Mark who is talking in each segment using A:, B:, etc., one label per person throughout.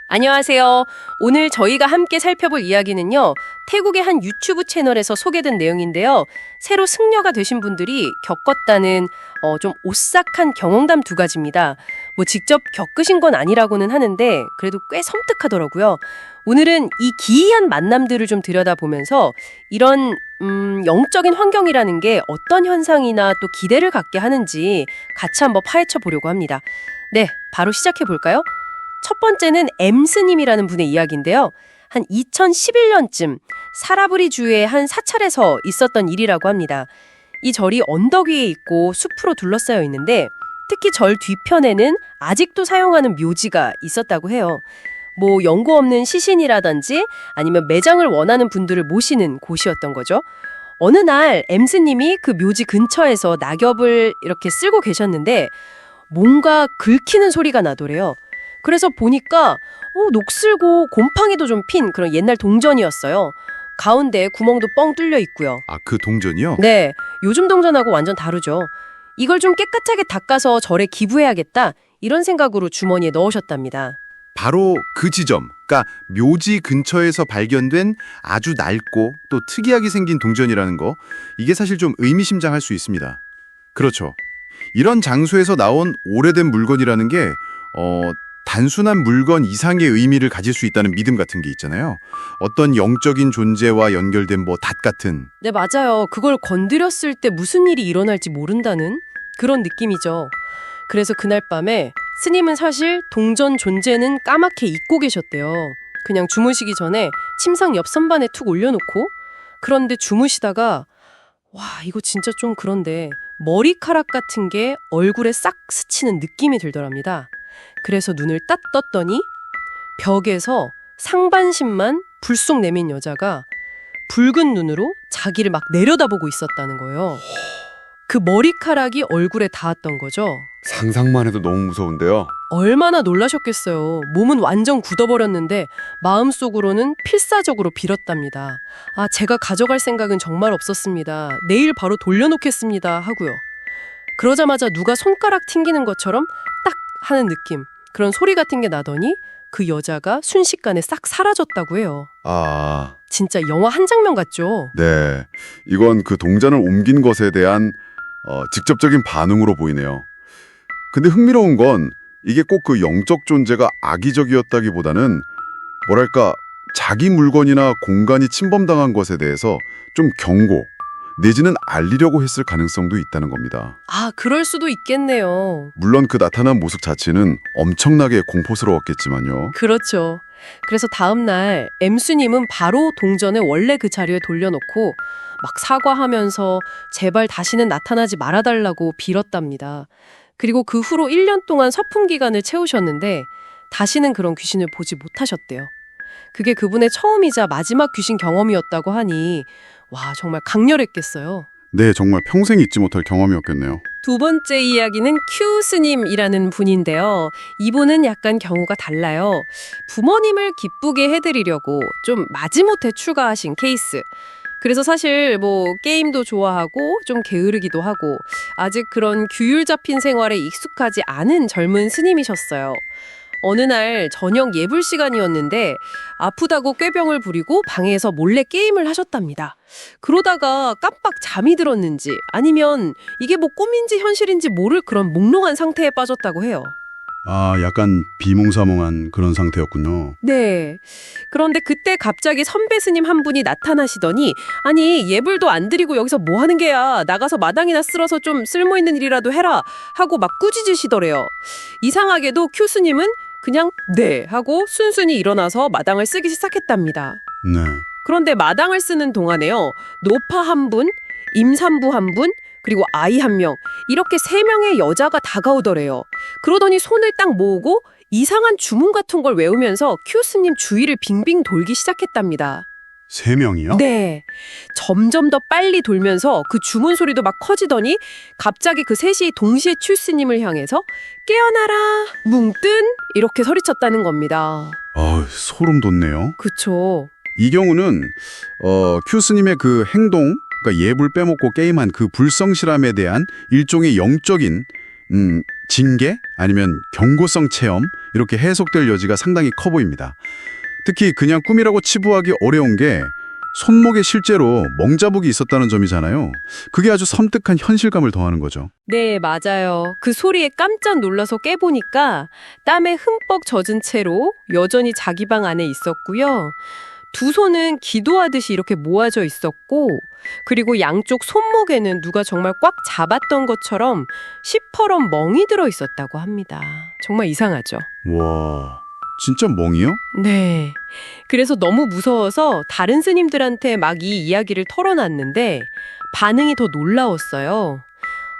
A: 안녕하세요. 오늘 저희가 함께 살펴볼 이야기는요. 태국의 한 유튜브 채널에서 소개된 내용인데요. 새로 승려가 되신 분들이 겪었다는 좀 오싹한 경험담 두 가지입니다. 뭐 직접 겪으신 건 아니라고는 하는데 그래도 꽤 섬뜩하더라고요. 오늘은 이 기이한 만남들을 좀 들여다보면서 이런 영적인 환경이라는 게 어떤 현상이나 또 기대를 갖게 하는지 같이 한번 파헤쳐 보려고 합니다. 네, 바로 시작해 볼까요? 첫 번째는 엠스님이라는 분의 이야기인데요. 한 2011년쯤 사라브리 주의 한 사찰에서 있었던 일이라고 합니다. 이 절이 언덕 위에 있고 숲으로 둘러싸여 있는데 특히 절 뒤편에는 아직도 사용하는 묘지가 있었다고 해요. 뭐 연고 없는 시신이라든지 아니면 매장을 원하는 분들을 모시는 곳이었던 거죠. 어느 날 엠스님이 그 묘지 근처에서 낙엽을 이렇게 쓸고 계셨는데 뭔가 긁히는 소리가 나더래요. 그래서 보니까 녹슬고 곰팡이도 좀 핀 그런 옛날 동전이었어요. 가운데 구멍도 뻥 뚫려 있고요.
B: 아, 그 동전이요?
A: 네, 요즘 동전하고 완전 다르죠. 이걸 좀 깨끗하게 닦아서 절에 기부해야겠다 이런 생각으로 주머니에 넣으셨답니다.
B: 바로 그 지점, 그러니까 묘지 근처에서 발견된 아주 낡고 또 특이하게 생긴 동전이라는 거, 이게 사실 좀 의미심장할 수 있습니다. 그렇죠. 이런 장소에서 나온 오래된 물건이라는 게 단순한 물건 이상의 의미를 가질 수 있다는 믿음 같은 게 있잖아요. 어떤 영적인 존재와 연결된 뭐 닷 같은.
A: 네, 맞아요. 그걸 건드렸을 때 무슨 일이 일어날지 모른다는 그런 느낌이죠. 그래서 그날 밤에 스님은 사실 동전 존재는 까맣게 잊고 계셨대요. 그냥 주무시기 전에 침상 옆 선반에 툭 올려놓고 그런데 주무시다가 와, 이거 진짜 좀 그런데 머리카락 같은 게 얼굴에 싹 스치는 느낌이 들더랍니다. 그래서 눈을 딱 떴더니 벽에서 상반신만 불쑥 내민 여자가 붉은 눈으로 자기를 막 내려다보고 있었다는 거예요. 그 머리카락이 얼굴에 닿았던 거죠.
C: 상상만 해도 너무 무서운데요.
A: 얼마나 놀라셨겠어요. 몸은 완전 굳어버렸는데 마음속으로는 필사적으로 빌었답니다. 아, 제가 가져갈 생각은 정말 없었습니다. 내일 바로 돌려놓겠습니다 하고요. 그러자마자 누가 손가락 튕기는 것처럼 딱 하는 느낌, 그런 소리 같은 게 나더니 그 여자가 순식간에 싹 사라졌다고 해요.
C: 아,
A: 진짜 영화 한 장면 같죠?
C: 네. 이건 그 동전을 옮긴 것에 대한 직접적인 반응으로 보이네요. 근데 흥미로운 건 이게 꼭 그 영적 존재가 악의적이었다기보다는 뭐랄까 자기 물건이나 공간이 침범당한 것에 대해서 좀 경고 내지는 알리려고 했을 가능성도 있다는 겁니다.
A: 아, 그럴 수도 있겠네요.
C: 물론 그 나타난 모습 자체는 엄청나게 공포스러웠겠지만요.
A: 그렇죠. 그래서 다음 날 M수님은 바로 동전을 원래 그 자리에 돌려놓고 막 사과하면서 제발 다시는 나타나지 말아달라고 빌었답니다. 그리고 그 후로 1년 동안 서품 기간을 채우셨는데 다시는 그런 귀신을 보지 못하셨대요. 그게 그분의 처음이자 마지막 귀신 경험이었다고 하니 와, 정말 강렬했겠어요.
C: 네, 정말 평생 잊지 못할 경험이었겠네요.
A: 두 번째 이야기는 큐 스님이라는 분인데요. 이분은 약간 경우가 달라요. 부모님을 기쁘게 해드리려고 좀 마지못해 출가하신 케이스. 그래서 사실 뭐 게임도 좋아하고 좀 게으르기도 하고 아직 그런 규율 잡힌 생활에 익숙하지 않은 젊은 스님이셨어요. 어느 날 저녁 예불 시간이었는데 아프다고 꾀병을 부리고 방에서 몰래 게임을 하셨답니다. 그러다가 깜빡 잠이 들었는지 아니면 이게 뭐 꿈인지 현실인지 모를 그런 몽롱한 상태에 빠졌다고 해요.
D: 아, 약간 비몽사몽한 그런 상태였군요.
A: 네. 그런데 그때 갑자기 선배 스님 한 분이 나타나시더니 아니 예불도 안 드리고 여기서 뭐 하는 게야. 나가서 마당이나 쓸어서 좀 쓸모있는 일이라도 해라 하고 막 꾸짖으시더래요. 이상하게도 큐 스님은 그냥 네 하고 순순히 일어나서 마당을 쓰기 시작했답니다.
D: 네.
A: 그런데 마당을 쓰는 동안에요. 노파 한 분, 임산부 한 분, 그리고 아이 한 명, 이렇게 3명의 여자가 다가오더래요. 그러더니 손을 딱 모으고 이상한 주문 같은 걸 외우면서 큐스님 주위를 빙빙 돌기 시작했답니다.
D: 3명이요?
A: 네. 점점 더 빨리 돌면서 그 주문 소리도 막 커지더니 갑자기 그 셋이 동시에 큐스님을 향해서 깨어나라, 뭉뜬 이렇게 소리쳤다는 겁니다.
D: 아, 소름 돋네요.
A: 그쵸.
D: 이 경우는 큐스님의 그 행동, 그러니까 예불 빼먹고 게임한 그 불성실함에 대한 일종의 영적인 징계 아니면 경고성 체험 이렇게 해석될 여지가 상당히 커 보입니다. 특히 그냥 꿈이라고 치부하기 어려운 게 손목에 실제로 멍자국이 있었다는 점이잖아요. 그게 아주 섬뜩한 현실감을 더하는 거죠.
A: 네, 맞아요. 그 소리에 깜짝 놀라서 깨보니까 땀에 흠뻑 젖은 채로 여전히 자기 방 안에 있었고요. 두 손은 기도하듯이 이렇게 모아져 있었고, 그리고 양쪽 손목에는 누가 정말 꽉 잡았던 것처럼 시퍼런 멍이 들어 있었다고 합니다. 정말 이상하죠?
D: 와, 진짜 멍이요?
A: 네. 그래서 너무 무서워서 다른 스님들한테 막 이 이야기를 털어놨는데 반응이 더 놀라웠어요.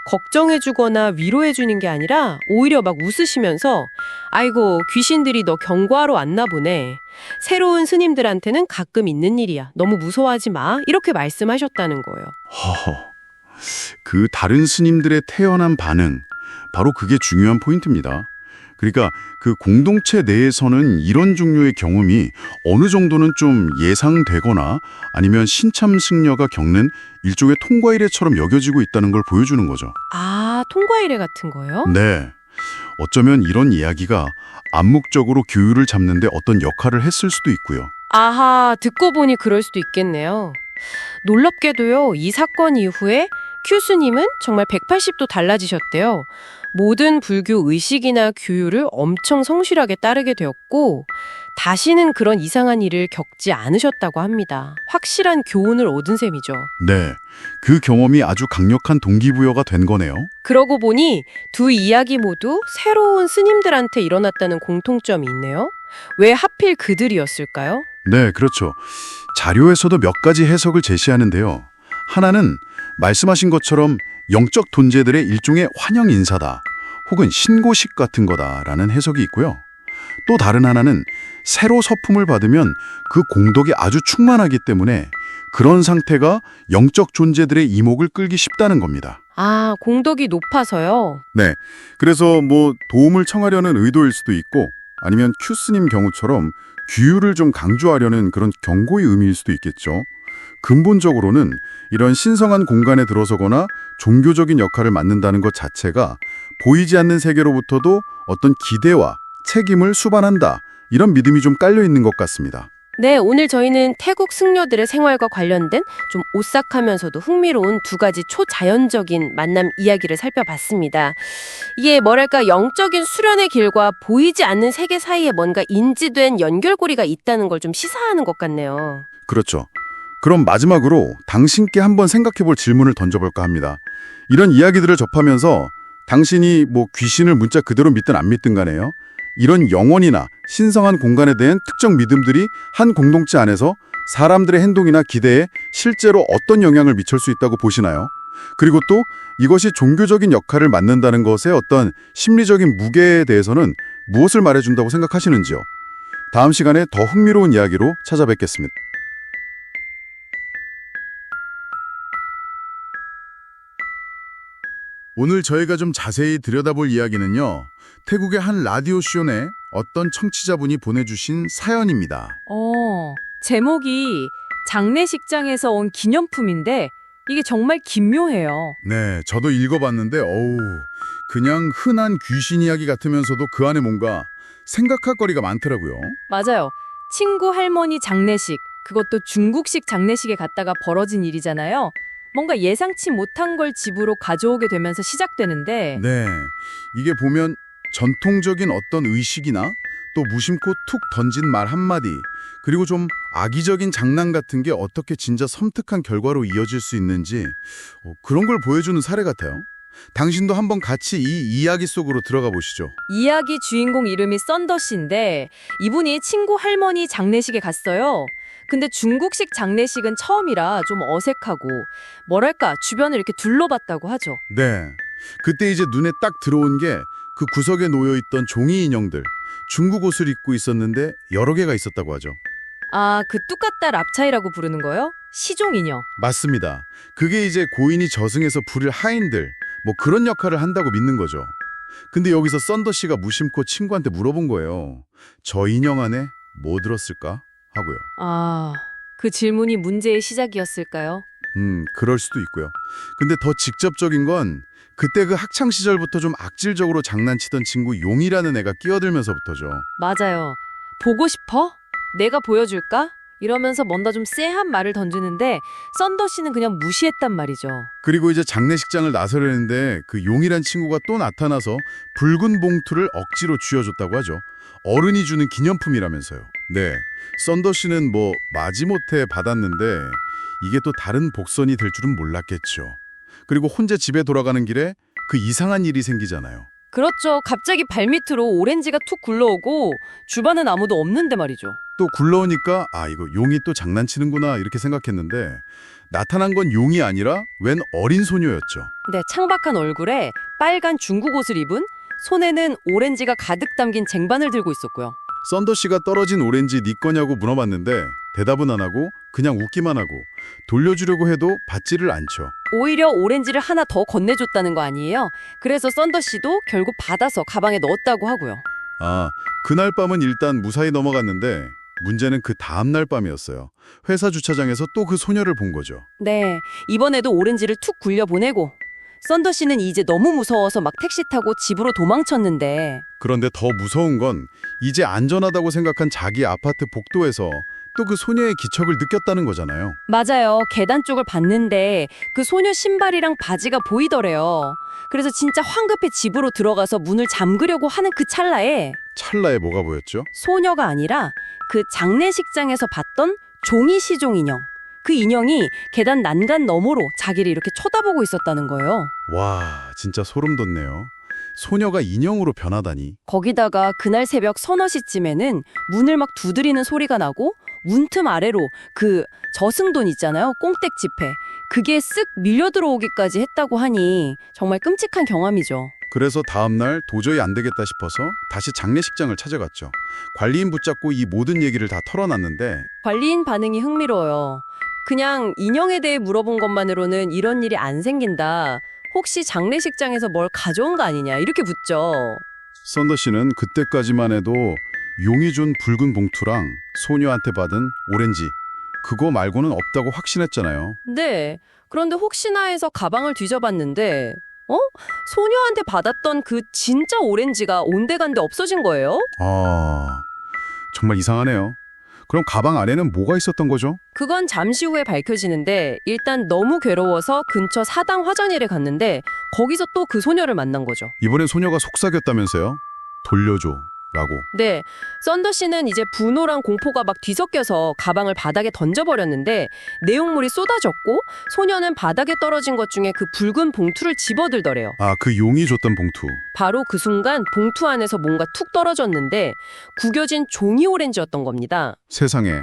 A: 걱정해주거나 위로해주는 게 아니라 오히려 막 웃으시면서 아이고 귀신들이 너 경고하러 왔나 보네. 새로운 스님들한테는 가끔 있는 일이야. 너무 무서워하지 마. 이렇게 말씀하셨다는 거예요.
D: 허허. 그 다른 스님들의 태연한 반응, 바로 그게 중요한 포인트입니다. 그러니까 그 공동체 내에서는 이런 종류의 경험이 어느 정도는 좀 예상되거나 아니면 신참 승려가 겪는 일종의 통과 이래처럼 여겨지고 있다는 걸 보여주는 거죠.
A: 아, 통과 이래 같은 거요?
D: 네. 어쩌면 이런 이야기가 암묵적으로 규율을 잡는 데 어떤 역할을 했을 수도 있고요.
A: 아하, 듣고 보니 그럴 수도 있겠네요. 놀랍게도요, 이 사건 이후에 큐스님은 정말 180도 달라지셨대요. 모든 불교 의식이나 규율을 엄청 성실하게 따르게 되었고 다시는 그런 이상한 일을 겪지 않으셨다고 합니다. 확실한 교훈을 얻은 셈이죠.
D: 네. 그 경험이 아주 강력한 동기부여가 된 거네요.
A: 그러고 보니 두 이야기 모두 새로운 스님들한테 일어났다는 공통점이 있네요. 왜 하필 그들이었을까요?
D: 네, 그렇죠. 자료에서도 몇 가지 해석을 제시하는데요. 하나는 말씀하신 것처럼 영적 존재들의 일종의 환영 인사다, 혹은 신고식 같은 거다라는 해석이 있고요. 또 다른 하나는 새로 서품을 받으면 그 공덕이 아주 충만하기 때문에 그런 상태가 영적 존재들의 이목을 끌기 쉽다는 겁니다.
A: 아, 공덕이 높아서요?
C: 네, 그래서 뭐 도움을 청하려는 의도일 수도 있고 아니면 큐스님 경우처럼 규율을 좀 강조하려는 그런 경고의 의미일 수도 있겠죠. 근본적으로는 이런 신성한 공간에 들어서거나 종교적인 역할을 맡는다는 것 자체가 보이지 않는 세계로부터도 어떤 기대와 책임을 수반한다, 이런 믿음이 좀 깔려 있는 것 같습니다.
A: 네, 오늘 저희는 태국 승려들의 생활과 관련된 좀 오싹하면서도 흥미로운 두 가지 초자연적인 만남 이야기를 살펴봤습니다. 이게 뭐랄까 영적인 수련의 길과 보이지 않는 세계 사이에 뭔가 인지된 연결고리가 있다는 걸 좀 시사하는 것 같네요.
C: 그렇죠. 그럼 마지막으로 당신께 한번 생각해 볼 질문을 던져볼까 합니다. 이런 이야기들을 접하면서 당신이 뭐 귀신을 문자 그대로 믿든 안 믿든 간에요, 이런 영혼이나 신성한 공간에 대한 특정 믿음들이 한 공동체 안에서 사람들의 행동이나 기대에 실제로 어떤 영향을 미칠 수 있다고 보시나요? 그리고 또 이것이 종교적인 역할을 맡는다는 것의 어떤 심리적인 무게에 대해서는 무엇을 말해준다고 생각하시는지요? 다음 시간에 더 흥미로운 이야기로 찾아뵙겠습니다.
D: 오늘 저희가 좀 자세히 들여다볼 이야기는요, 태국의 한 라디오 쇼 내 어떤 청취자분이 보내주신 사연입니다.
E: 제목이 장례식장에서 온 기념품인데 이게 정말 기묘해요.
D: 네, 저도 읽어봤는데 그냥 흔한 귀신 이야기 같으면서도 그 안에 뭔가 생각할 거리가 많더라고요.
E: 맞아요. 친구 할머니 장례식, 그것도 중국식 장례식에 갔다가 벌어진 일이잖아요. 뭔가 예상치 못한 걸 집으로 가져오게 되면서 시작되는데
D: 네, 이게 보면 전통적인 어떤 의식이나 또 무심코 툭 던진 말 한마디, 그리고 좀 악의적인 장난 같은 게 어떻게 진짜 섬뜩한 결과로 이어질 수 있는지 그런 걸 보여주는 사례 같아요. 당신도 한번 같이 이 이야기 속으로 들어가 보시죠.
E: 이야기 주인공 이름이 썬더 씨인데 이분이 친구 할머니 장례식에 갔어요. 근데 중국식 장례식은 처음이라 좀 어색하고 뭐랄까 주변을 이렇게 둘러봤다고 하죠.
D: 네, 그때 이제 눈에 딱 들어온 게 그 구석에 놓여있던 종이 인형들, 중국 옷을 입고 있었는데 여러 개가 있었다고 하죠.
E: 아, 그 뚜까따 랍차이라고 부르는 거요? 시종 인형.
D: 맞습니다. 그게 이제 고인이 저승에서 부릴 하인들, 뭐 그런 역할을 한다고 믿는 거죠. 근데 여기서 썬더 씨가 무심코 친구한테 물어본 거예요. 저 인형 안에 뭐 들었을까? 하고요.
E: 아, 그 질문이 문제의 시작이었을까요?
D: 그럴 수도 있고요. 근데 더 직접적인 건 그때 그 학창 시절부터 좀 악질적으로 장난치던 친구 용이라는 애가 끼어들면서부터죠.
E: 맞아요. 보고 싶어? 내가 보여줄까? 이러면서 뭔가 좀 쎄한 말을 던지는데 썬더 씨는 그냥 무시했단 말이죠.
D: 그리고 이제 장례식장을 나서려는데 그 용이란 친구가 또 나타나서 붉은 봉투를 억지로 쥐어줬다고 하죠. 어른이 주는 기념품이라면서요. 네, 썬더 씨는 뭐 마지못해 받았는데 이게 또 다른 복선이 될 줄은 몰랐겠죠. 그리고 혼자 집에 돌아가는 길에 그 이상한 일이 생기잖아요.
E: 그렇죠. 갑자기 발밑으로 오렌지가 툭 굴러오고 주변엔 아무도 없는데 말이죠.
D: 또 굴러오니까 아 이거 용이 또 장난치는구나 이렇게 생각했는데 나타난 건 용이 아니라 웬 어린 소녀였죠.
E: 네, 창박한 얼굴에 빨간 중국 옷을 입은 손에는 오렌지가 가득 담긴 쟁반을 들고 있었고요.
D: 썬더 씨가 떨어진 오렌지 네 거냐고 물어봤는데 대답은 안 하고 그냥 웃기만 하고 돌려주려고 해도 받지를 않죠.
E: 오히려 오렌지를 하나 더 건네줬다는 거 아니에요? 그래서 썬더 씨도 결국 받아서 가방에 넣었다고 하고요.
D: 아, 그날 밤은 일단 무사히 넘어갔는데 문제는 그 다음날 밤이었어요. 회사 주차장에서 또 그 소녀를 본 거죠.
E: 네, 이번에도 오렌지를 툭 굴려보내고 썬더 씨는 이제 너무 무서워서 막 택시 타고 집으로 도망쳤는데
D: 그런데 더 무서운 건 이제 안전하다고 생각한 자기 아파트 복도에서 또 그 소녀의 기척을 느꼈다는 거잖아요.
E: 맞아요. 계단 쪽을 봤는데 그 소녀 신발이랑 바지가 보이더래요. 그래서 진짜 황급히 집으로 들어가서 문을 잠그려고 하는 그 찰나에
D: 찰나에 뭐가 보였죠?
E: 소녀가 아니라 그 장례식장에서 봤던 종이 시종 인형. 그 인형이 계단 난간 너머로 자기를 이렇게 쳐다보고 있었다는 거예요.
D: 와, 진짜 소름 돋네요. 소녀가 인형으로 변하다니.
E: 거기다가 그날 새벽 서너 시쯤에는 문을 막 두드리는 소리가 나고 문틈 아래로 그 저승돈 있잖아요. 꽁댁 지폐. 그게 쓱 밀려 들어오기까지 했다고 하니 정말 끔찍한 경험이죠.
D: 그래서 다음날 도저히 안 되겠다 싶어서 다시 장례식장을 찾아갔죠. 관리인 붙잡고 이 모든 얘기를 다 털어놨는데
E: 관리인 반응이 흥미로워요. 그냥 인형에 대해 물어본 것만으로는 이런 일이 안 생긴다. 혹시 장례식장에서 뭘 가져온 거 아니냐 이렇게 묻죠.
D: 썬더 씨는 그때까지만 해도 용이 준 붉은 봉투랑 소녀한테 받은 오렌지 그거 말고는 없다고 확신했잖아요.
E: 네. 그런데 혹시나 해서 가방을 뒤져봤는데 소녀한테 받았던 그 진짜 오렌지가 온데간데 없어진 거예요?
D: 아, 정말 이상하네요. 그럼 가방 안에는 뭐가 있었던 거죠?
E: 그건 잠시 후에 밝혀지는데 일단 너무 괴로워서 근처 사당 화전일에 갔는데 거기서 또 그 소녀를 만난 거죠.
D: 이번엔 소녀가 속삭였다면서요? 돌려줘 라고.
E: 네, 썬더 씨는 이제 분노랑 공포가 막 뒤섞여서 가방을 바닥에 던져버렸는데 내용물이 쏟아졌고 소녀는 바닥에 떨어진 것 중에 그 붉은 봉투를 집어들더래요.
D: 아, 그 용이 줬던 봉투.
E: 바로 그 순간 봉투 안에서 뭔가 툭 떨어졌는데 구겨진 종이 오렌지였던 겁니다.
D: 세상에.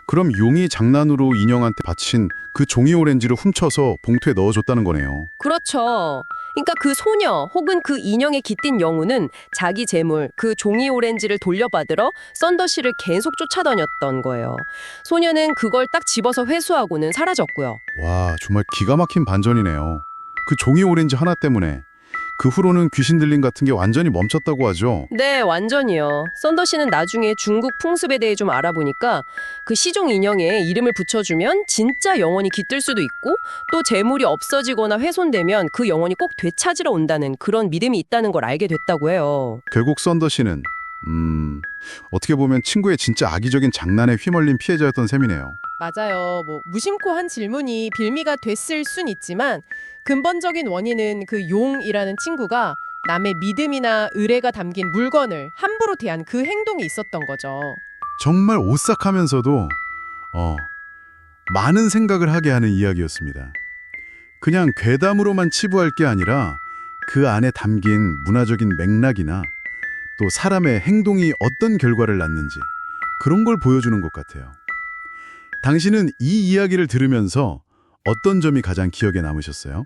D: 그럼 용이 장난으로 인형한테 바친 그 종이 오렌지를 훔쳐서 봉투에 넣어줬다는 거네요.
E: 그렇죠. 그러니까 그 소녀 혹은 그 인형에 깃든 영우는 자기 재물, 그 종이 오렌지를 돌려받으러 썬더 씨를 계속 쫓아다녔던 거예요. 소녀는 그걸 딱 집어서 회수하고는 사라졌고요.
D: 와, 정말 기가 막힌 반전이네요. 그 종이 오렌지 하나 때문에 그 후로는 귀신 들림 같은 게 완전히 멈췄다고 하죠.
E: 네, 완전히요. 썬더 씨는 나중에 중국 풍습에 대해 좀 알아보니까 그 시종 인형에 이름을 붙여주면 진짜 영혼이 깃들 수도 있고 또 재물이 없어지거나 훼손되면 그 영혼이 꼭 되찾으러 온다는 그런 믿음이 있다는 걸 알게 됐다고 해요.
D: 결국 썬더 씨는 어떻게 보면 친구의 진짜 악의적인 장난에 휘말린 피해자였던 셈이네요.
A: 맞아요. 뭐 무심코 한 질문이 빌미가 됐을 순 있지만 근본적인 원인은 그 용이라는 친구가 남의 믿음이나 의뢰가 담긴 물건을 함부로 대한 그 행동이 있었던 거죠.
D: 정말 오싹하면서도 많은 생각을 하게 하는 이야기였습니다. 그냥 괴담으로만 치부할 게 아니라 그 안에 담긴 문화적인 맥락이나 또 사람의 행동이 어떤 결과를 낳는지 그런 걸 보여주는 것 같아요. 당신은 이 이야기를 들으면서 어떤 점이 가장 기억에 남으셨어요?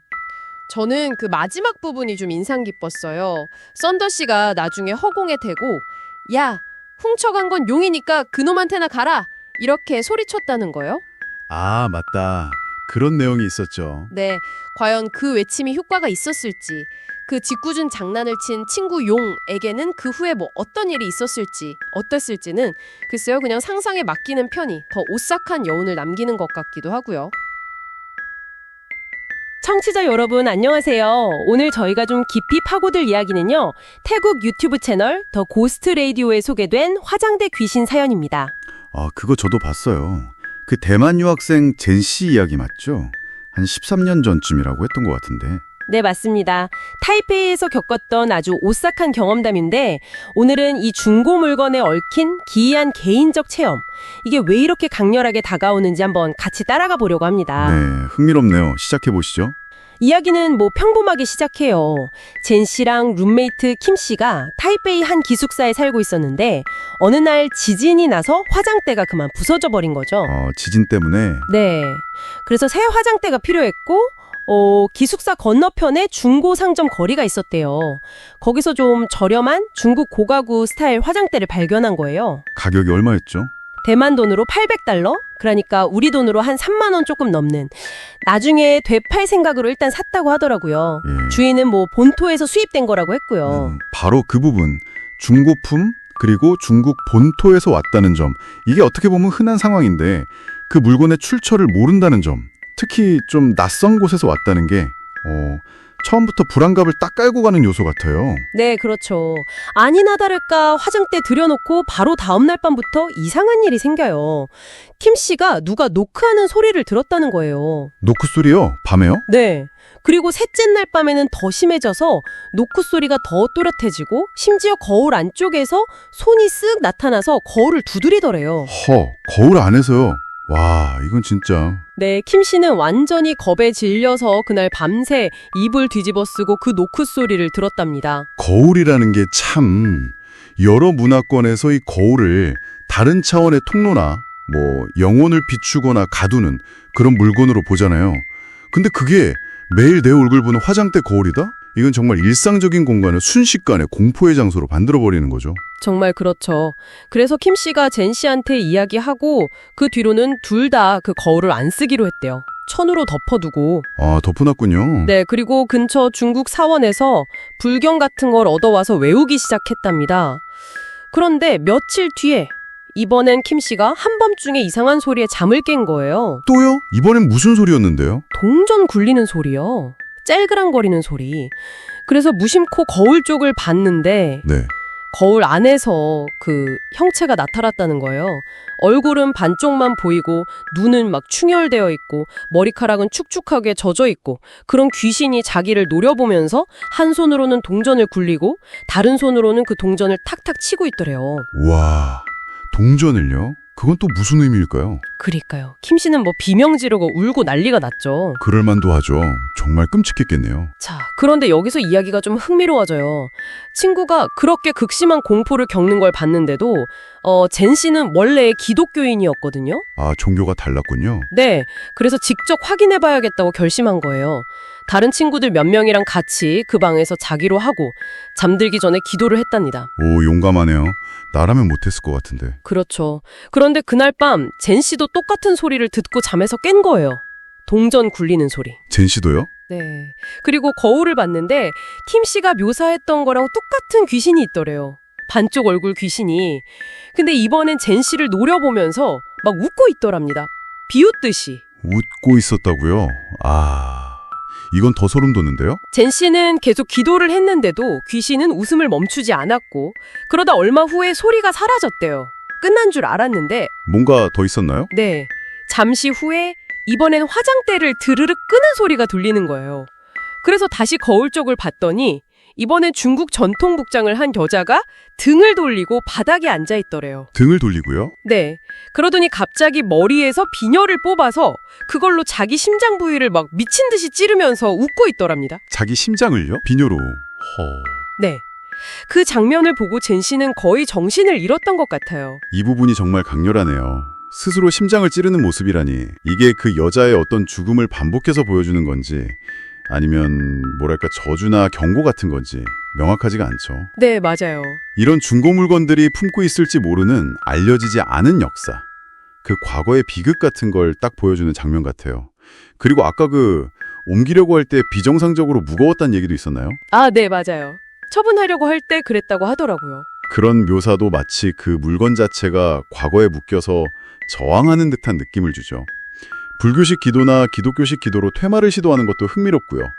A: 저는 그 마지막 부분이 좀 인상 깊었어요. 썬더 씨가 나중에 허공에 대고 야, 훔쳐간 건 용이니까 그놈한테나 가라! 이렇게 소리쳤다는 거요.
D: 아, 맞다. 그런 내용이 있었죠.
A: 네, 과연 그 외침이 효과가 있었을지, 그 짓궂은 장난을 친 친구 용에게는 그 후에 뭐 어떤 일이 있었을지, 어땠을지는 글쎄요, 그냥 상상에 맡기는 편이 더 오싹한 여운을 남기는 것 같기도 하고요. 청취자 여러분 안녕하세요. 오늘 저희가 좀 깊이 파고들 이야기는요. 태국 유튜브 채널 더 고스트 레이디오에 소개된 화장대 귀신 사연입니다.
D: 아, 그거 저도 봤어요. 그 대만 유학생 젠 씨 이야기 맞죠? 한 13년 전쯤이라고 했던 것 같은데.
A: 네, 맞습니다. 타이페이에서 겪었던 아주 오싹한 경험담인데 오늘은 이 중고 물건에 얽힌 기이한 개인적 체험. 이게 왜 이렇게 강렬하게 다가오는지 한번 같이 따라가 보려고 합니다.
D: 네, 흥미롭네요. 시작해 보시죠.
A: 이야기는 뭐 평범하게 시작해요. 젠 씨랑 룸메이트 킴 씨가 타이페이 한 기숙사에 살고 있었는데 어느 날 지진이 나서 화장대가 그만 부서져 버린 거죠.
D: 지진 때문에.
A: 네. 그래서 새 화장대가 필요했고 기숙사 건너편에 중고 상점 거리가 있었대요. 거기서 좀 저렴한 중국 고가구 스타일 화장대를 발견한 거예요.
D: 가격이 얼마였죠?
A: 대만 돈으로 $800? 그러니까 우리 돈으로 한 3만 원 조금 넘는. 나중에 되팔 생각으로 일단 샀다고 하더라고요.
D: 예.
A: 주인은 뭐 본토에서 수입된 거라고 했고요.
D: 바로 그 부분. 중고품 그리고 중국 본토에서 왔다는 점. 이게 어떻게 보면 흔한 상황인데 그 물건의 출처를 모른다는 점. 특히 좀 낯선 곳에서 왔다는 게 처음부터 불안감을 딱 깔고 가는 요소 같아요.
A: 네, 그렇죠. 아니나 다를까 화장대 들여놓고 바로 다음날 밤부터 이상한 일이 생겨요. 킴 씨가 누가 노크하는 소리를 들었다는 거예요.
D: 노크 소리요? 밤에요?
A: 네. 그리고 셋째 날 밤에는 더 심해져서 노크 소리가 더 또렷해지고 심지어 거울 안쪽에서 손이 쓱 나타나서 거울을 두드리더래요.
D: 거울 안에서요? 와, 이건 진짜.
A: 네, 킴 씨는 완전히 겁에 질려서 그날 밤새 이불 뒤집어 쓰고 그 노크 소리를 들었답니다.
D: 거울이라는 게 참 여러 문화권에서 이 거울을 다른 차원의 통로나 뭐 영혼을 비추거나 가두는 그런 물건으로 보잖아요. 근데 그게 매일 내 얼굴 보는 화장대 거울이다? 이건 정말 일상적인 공간을 순식간에 공포의 장소로 만들어버리는 거죠.
A: 정말 그렇죠. 그래서 킴 씨가 젠 씨한테 이야기하고 그 뒤로는 둘 다 그 거울을 안 쓰기로 했대요. 천으로 덮어두고.
D: 아, 덮어놨군요.
A: 네, 그리고 근처 중국 사원에서 불경 같은 걸 얻어와서 외우기 시작했답니다. 그런데 며칠 뒤에 이번엔 킴 씨가 한밤중에 이상한 소리에 잠을 깬 거예요.
D: 또요? 이번엔 무슨 소리였는데요?
A: 동전 굴리는 소리요. 짤그랑거리는 소리. 그래서 무심코 거울 쪽을 봤는데
D: 네.
A: 거울 안에서 그 형체가 나타났다는 거예요. 얼굴은 반쪽만 보이고 눈은 막 충혈되어 있고 머리카락은 축축하게 젖어 있고 그런 귀신이 자기를 노려보면서 한 손으로는 동전을 굴리고 다른 손으로는 그 동전을 탁탁 치고 있더래요.
D: 와, 동전을요? 그건 또 무슨 의미일까요?
A: 그러니까요. 킴 씨는 뭐 비명 지르고 울고 난리가 났죠.
D: 그럴만도 하죠. 정말 끔찍했겠네요.
A: 자, 그런데 여기서 이야기가 좀 흥미로워져요. 친구가 그렇게 극심한 공포를 겪는 걸 봤는데도 젠 씨는 원래 기독교인이었거든요.
D: 아, 종교가 달랐군요.
A: 네, 그래서 직접 확인해봐야겠다고 결심한 거예요. 다른 친구들 몇 명이랑 같이 그 방에서 자기로 하고 잠들기 전에 기도를 했답니다.
D: 오, 용감하네요. 나라면 못했을 것 같은데.
A: 그렇죠. 그런데 그날 밤 젠 씨도 똑같은 소리를 듣고 잠에서 깬 거예요. 동전 굴리는 소리.
D: 젠 씨도요?
A: 네. 그리고 거울을 봤는데 킴 씨가 묘사했던 거랑 똑같은 귀신이 있더래요. 반쪽 얼굴 귀신이. 근데 이번엔 젠 씨를 노려보면서 막 웃고 있더랍니다. 비웃듯이.
D: 웃고 있었다고요? 아, 이건 더 소름 돋는데요?
A: 젠 씨는 계속 기도를 했는데도 귀신은 웃음을 멈추지 않았고 그러다 얼마 후에 소리가 사라졌대요. 끝난 줄 알았는데
D: 뭔가 더 있었나요?
A: 네. 잠시 후에 이번엔 화장대를 드르륵 끄는 소리가 들리는 거예요. 그래서 다시 거울 쪽을 봤더니 이번엔 중국 전통 복장을 한 여자가 등을 돌리고 바닥에 앉아 있더래요.
D: 등을 돌리고요?
A: 네. 그러더니 갑자기 머리에서 비녀를 뽑아서 그걸로 자기 심장 부위를 막 미친 듯이 찌르면서 웃고 있더랍니다.
D: 자기 심장을요? 비녀로.
A: 네. 그 장면을 보고 젠 씨는 거의 정신을 잃었던 것 같아요.
D: 이 부분이 정말 강렬하네요. 스스로 심장을 찌르는 모습이라니. 이게 그 여자의 어떤 죽음을 반복해서 보여주는 건지 아니면 뭐랄까 저주나 경고 같은 건지 명확하지가 않죠.
A: 네, 맞아요.
D: 이런 중고 물건들이 품고 있을지 모르는 알려지지 않은 역사. 그 과거의 비극 같은 걸 딱 보여주는 장면 같아요. 그리고 아까 그 옮기려고 할 때 비정상적으로 무거웠다는 얘기도 있었나요?
A: 아, 네, 맞아요. 처분하려고 할 때 그랬다고 하더라고요.
D: 그런 묘사도 마치 그 물건 자체가 과거에 묶여서 저항하는 듯한 느낌을 주죠. 불교식 기도나 기독교식 기도로 퇴마를 시도하는 것도 흥미롭고요.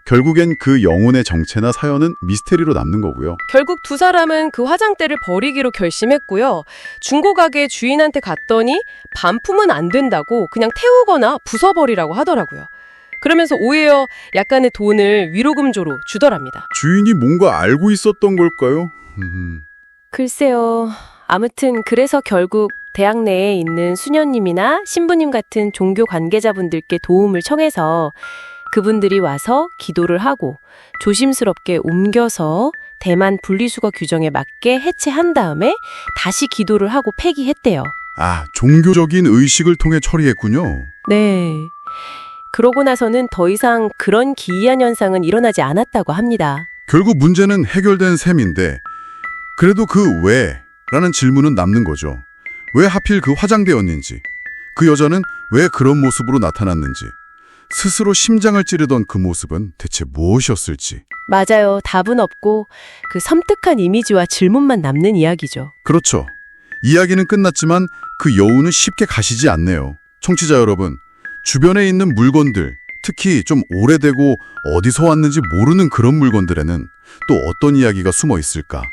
D: 결국엔 그 영혼의 정체나 사연은 미스테리로 남는 거고요.
A: 결국 두 사람은 그 화장대를 버리기로 결심했고요. 중고가게 주인한테 갔더니 반품은 안 된다고 그냥 태우거나 부숴버리라고 하더라고요. 그러면서 오히려 약간의 돈을 위로금조로 주더랍니다.
D: 주인이 뭔가 알고 있었던 걸까요?
A: 글쎄요. 아무튼 그래서 결국 대학 내에 있는 수녀님이나 신부님 같은 종교 관계자분들께 도움을 청해서 그분들이 와서 기도를 하고 조심스럽게 옮겨서 대만 분리수거 규정에 맞게 해체한 다음에 다시 기도를 하고 폐기했대요.
D: 아, 종교적인 의식을 통해 처리했군요.
A: 네. 그러고 나서는 더 이상 그런 기이한 현상은 일어나지 않았다고 합니다.
D: 결국 문제는 해결된 셈인데 그래도 그 왜라는 질문은 남는 거죠. 왜 하필 그 화장대였는지, 그 여자는 왜 그런 모습으로 나타났는지, 스스로 심장을 찌르던 그 모습은 대체 무엇이었을지.
A: 맞아요. 답은 없고 그 섬뜩한 이미지와 질문만 남는 이야기죠.
D: 그렇죠. 이야기는 끝났지만 그 여우는 쉽게 가시지 않네요. 청취자 여러분, 주변에 있는 물건들, 특히 좀 오래되고 어디서 왔는지 모르는 그런 물건들에는 또 어떤 이야기가 숨어 있을까?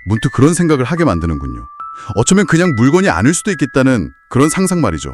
D: 문득 그런 생각을 하게 만드는군요. 어쩌면 그냥 물건이 아닐 수도 있겠다는 그런 상상 말이죠.